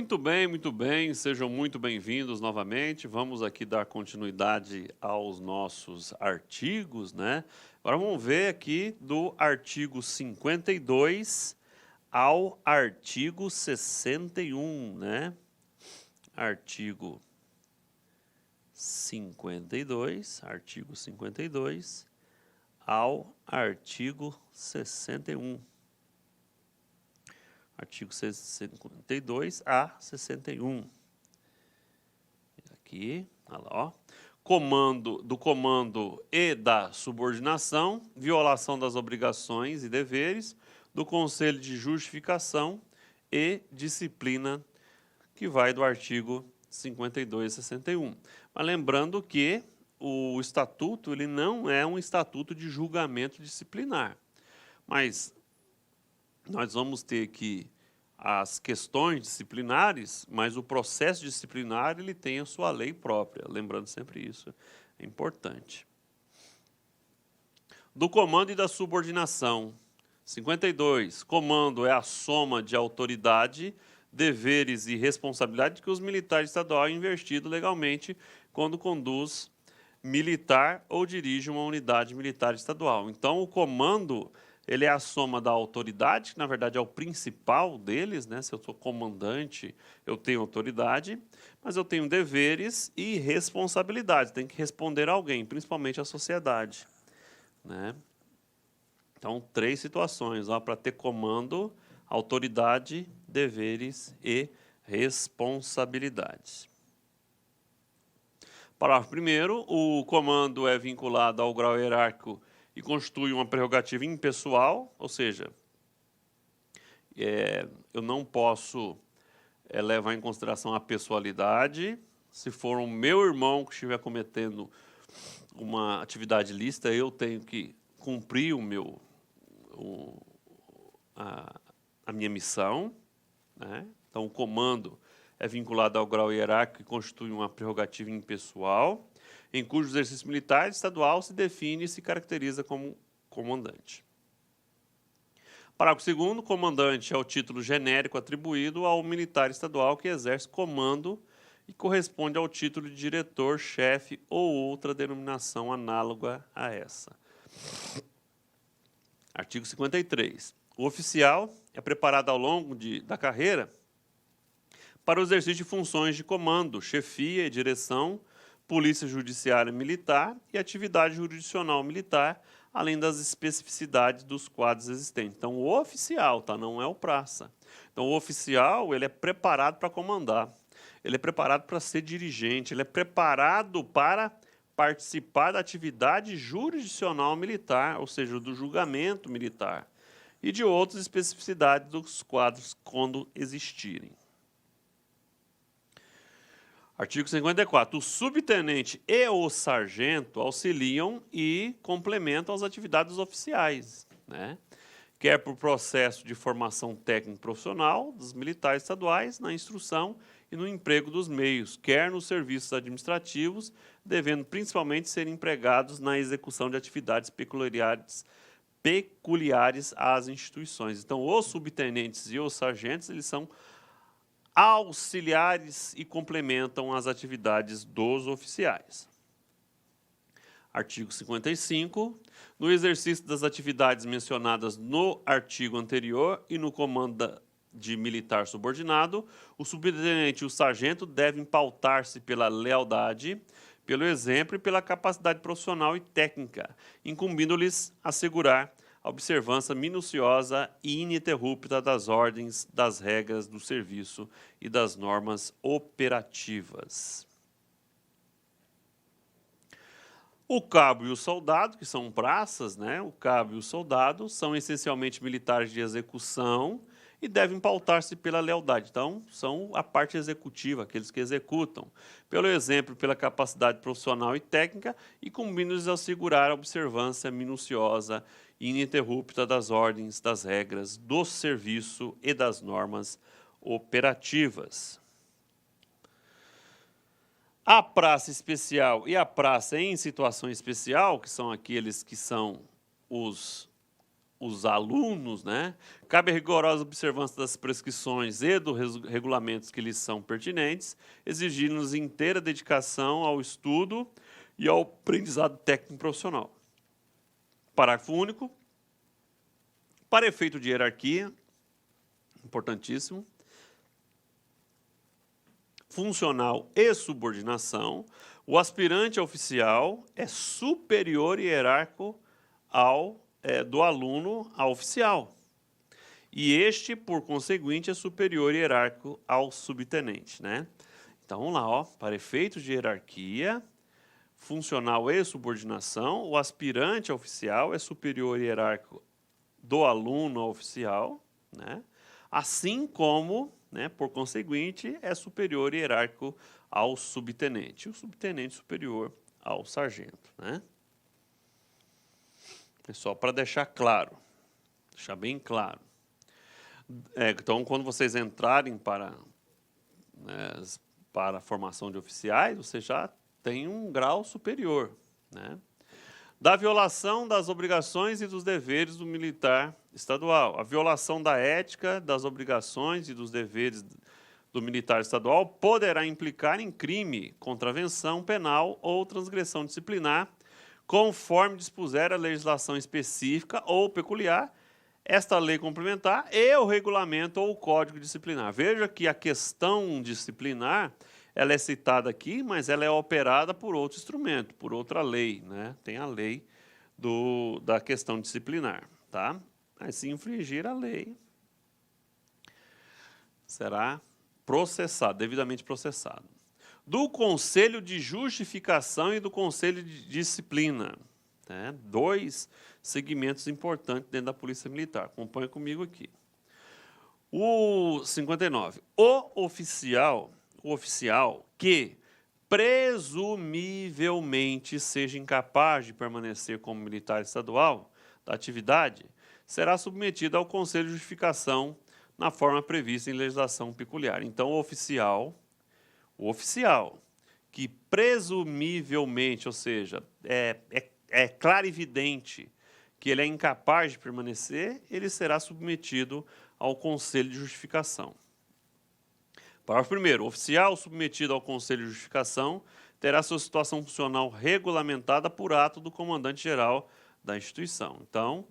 muito bem, sejam muito bem-vindos novamente. Vamos aqui dar continuidade aos nossos artigos, né? Agora vamos ver aqui do artigo 52 ao artigo 61, né? Artigo 52 ao artigo 61. Artigo 52 a 61. Aqui, olha lá, ó. Do comando e da subordinação, violação das obrigações e deveres, do conselho de justificação e disciplina, que vai do artigo 52 a 61. Mas lembrando que o estatuto ele não é um estatuto de julgamento disciplinar, mas nós vamos ter aqui as questões disciplinares, mas o processo disciplinar ele tem a sua lei própria. Lembrando sempre isso, é importante. Do comando e da subordinação. 52. Comando é a soma de autoridade, deveres e responsabilidade que os militares estaduais investidos legalmente quando conduz militar ou dirige uma unidade militar estadual. Então, o comando ele é a soma da autoridade, que na verdade é o principal deles, né? Se eu sou comandante, eu tenho autoridade, mas eu tenho deveres e responsabilidades. Tem que responder a alguém, principalmente a sociedade, né? Então, 3 situações, para ter comando, autoridade, deveres e responsabilidades. Parágrafo 1º, o comando é vinculado ao grau hierárquico e constitui uma prerrogativa impessoal, ou seja, eu não posso levar em consideração a pessoalidade. Se for o meu irmão que estiver cometendo uma atividade ilícita, eu tenho que cumprir a minha missão, né? Então, o comando é vinculado ao grau hierárquico e constitui uma prerrogativa impessoal, em cujo exercício militar estadual se define e se caracteriza como comandante. Parágrafo 2º, comandante é o título genérico atribuído ao militar estadual que exerce comando e corresponde ao título de diretor, chefe ou outra denominação análoga a essa. Artigo 53. O oficial é preparado ao longo da carreira para o exercício de funções de comando, chefia e direção, polícia judiciária militar e atividade jurisdicional militar, além das especificidades dos quadros existentes. Então, o oficial, não é o praça. Então, o oficial ele é preparado para comandar, ele é preparado para ser dirigente, ele é preparado para participar da atividade jurisdicional militar, ou seja, do julgamento militar, e de outras especificidades dos quadros quando existirem. Artigo 54. O subtenente e o sargento auxiliam e complementam as atividades dos oficiais, né? Quer por processo de formação técnico profissional dos militares estaduais, na instrução e no emprego dos meios, quer nos serviços administrativos, devendo principalmente ser empregados na execução de atividades peculiares às instituições. Então, os subtenentes e os sargentos, eles são auxiliares e complementam as atividades dos oficiais. Artigo 55. No exercício das atividades mencionadas no artigo anterior e no comando de militar subordinado, o subtenente e o sargento devem pautar-se pela lealdade, pelo exemplo e pela capacidade profissional e técnica, incumbindo-lhes assegurar a observância minuciosa e ininterrupta das ordens, das regras do serviço e das normas operativas. O cabo e o soldado, que são praças, né? O cabo e o soldado são essencialmente militares de execução e devem pautar-se pela lealdade. Então, são a parte executiva, aqueles que executam, pelo exemplo, pela capacidade profissional e técnica, e combinam-lhes assegurar a observância minuciosa e ininterrupta das ordens, das regras, do serviço e das normas operativas. A praça especial e a praça em situação especial, que são aqueles que são os os alunos, né, cabe a rigorosa observância das prescrições e dos regulamentos que lhes são pertinentes, exigindo-nos inteira dedicação ao estudo e ao aprendizado técnico profissional. Parágrafo único. Para efeito de hierarquia, importantíssimo, funcional e subordinação, o aspirante a oficial é superior hierárquico do aluno ao oficial. E este, por conseguinte, é superior hierárquico ao subtenente, né? Então, vamos lá, ó. Para efeitos de hierarquia, funcional e subordinação, o aspirante a oficial é superior hierárquico do aluno ao oficial, né? Assim como, né, por conseguinte, é superior hierárquico ao subtenente. O subtenente superior ao sargento, né? É só para deixar claro, deixar bem claro. Então, quando vocês entrarem para a formação de oficiais, você já tem um grau superior, né? Da violação das obrigações e dos deveres do militar estadual. A violação da ética, das obrigações e dos deveres do militar estadual poderá implicar em crime, contravenção penal ou transgressão disciplinar, conforme dispuser a legislação específica ou peculiar, esta lei complementar e o regulamento ou o código disciplinar. Veja que a questão disciplinar, ela é citada aqui, mas ela é operada por outro instrumento, por outra lei, né? Tem a lei da questão disciplinar, tá? Mas se infringir a lei, será processado, devidamente processado. Do Conselho de Justificação e do Conselho de Disciplina, né? 2 segmentos importantes dentro da Polícia Militar. Acompanha comigo aqui. O 59. O oficial que presumivelmente seja incapaz de permanecer como militar estadual da atividade, será submetido ao Conselho de Justificação na forma prevista em legislação peculiar. Então, o oficial que presumivelmente, ou seja, é clarividente que ele é incapaz de permanecer, ele será submetido ao Conselho de Justificação. Parágrafo 1º. O oficial submetido ao Conselho de Justificação terá sua situação funcional regulamentada por ato do comandante-geral da instituição. Então,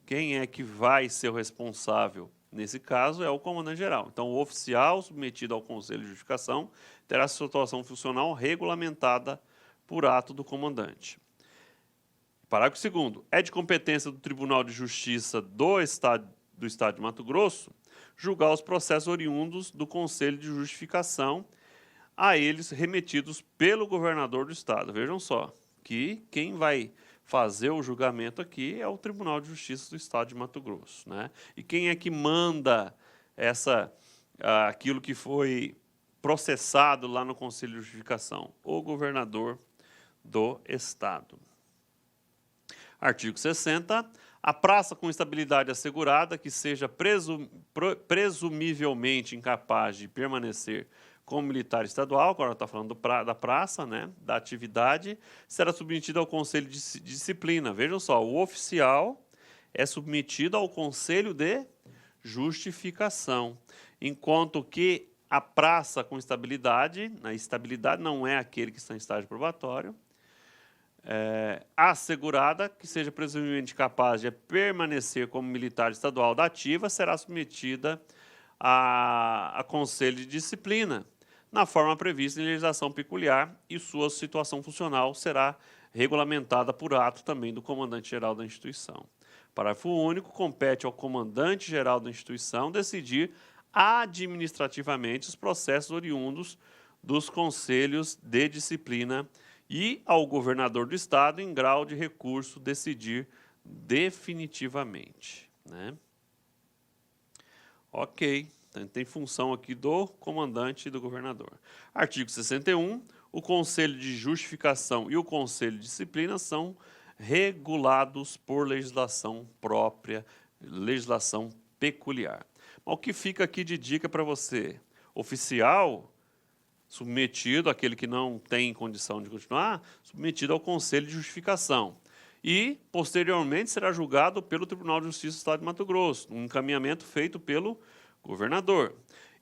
quem é que vai ser o responsável nesse caso é o comandante-geral. Então, o oficial submetido ao Conselho de Justificação terá sua situação funcional regulamentada por ato do comandante. Parágrafo 2º. É de competência do Tribunal de Justiça do Estado de Mato Grosso julgar os processos oriundos do Conselho de Justificação a eles remetidos pelo governador do Estado. Vejam só que quem vai fazer o julgamento aqui é o Tribunal de Justiça do Estado de Mato Grosso, né? E quem é que manda aquilo que foi processado lá no Conselho de Justificação? O governador do Estado. Artigo 60. A praça com estabilidade assegurada, que seja presumivelmente incapaz de permanecer como militar estadual, agora está falando da praça, né, da atividade, será submetida ao Conselho de Disciplina. Vejam só, o oficial é submetido ao Conselho de Justificação, enquanto que a praça com estabilidade, a estabilidade não é aquele que está em estágio probatório, assegurada, que seja presumivelmente capaz de permanecer como militar estadual da ativa, será submetida a Conselho de Disciplina, na forma prevista em legislação peculiar, e sua situação funcional será regulamentada por ato também do comandante-geral da instituição. Parágrafo único. Compete ao comandante-geral da instituição decidir administrativamente os processos oriundos dos conselhos de disciplina e ao governador do estado, em grau de recurso, decidir definitivamente, né? Ok, então tem função aqui do comandante e do governador. Artigo 61. O Conselho de Justificação e o Conselho de Disciplina são regulados por legislação própria, legislação peculiar. Mas o que fica aqui de dica para você? Oficial submetido, aquele que não tem condição de continuar, submetido ao Conselho de Justificação. e, posteriormente, será julgado pelo Tribunal de Justiça do Estado de Mato Grosso, um encaminhamento feito pelo governador.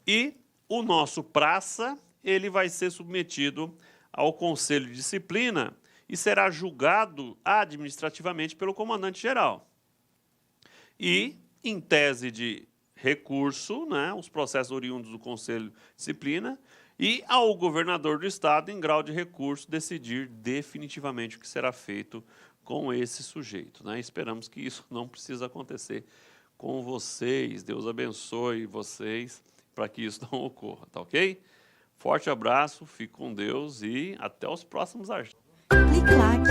E o nosso praça, ele vai ser submetido ao Conselho de Disciplina e será julgado administrativamente pelo comandante-geral. E, em tese de recurso, né, os processos oriundos do Conselho de Disciplina, e ao governador do Estado, em grau de recurso, decidir definitivamente o que será feito com esse sujeito, né? Esperamos que isso não precise acontecer com vocês. Deus abençoe vocês para que isso não ocorra, tá ok? Forte abraço, fique com Deus e até os próximos artigos. Clique like.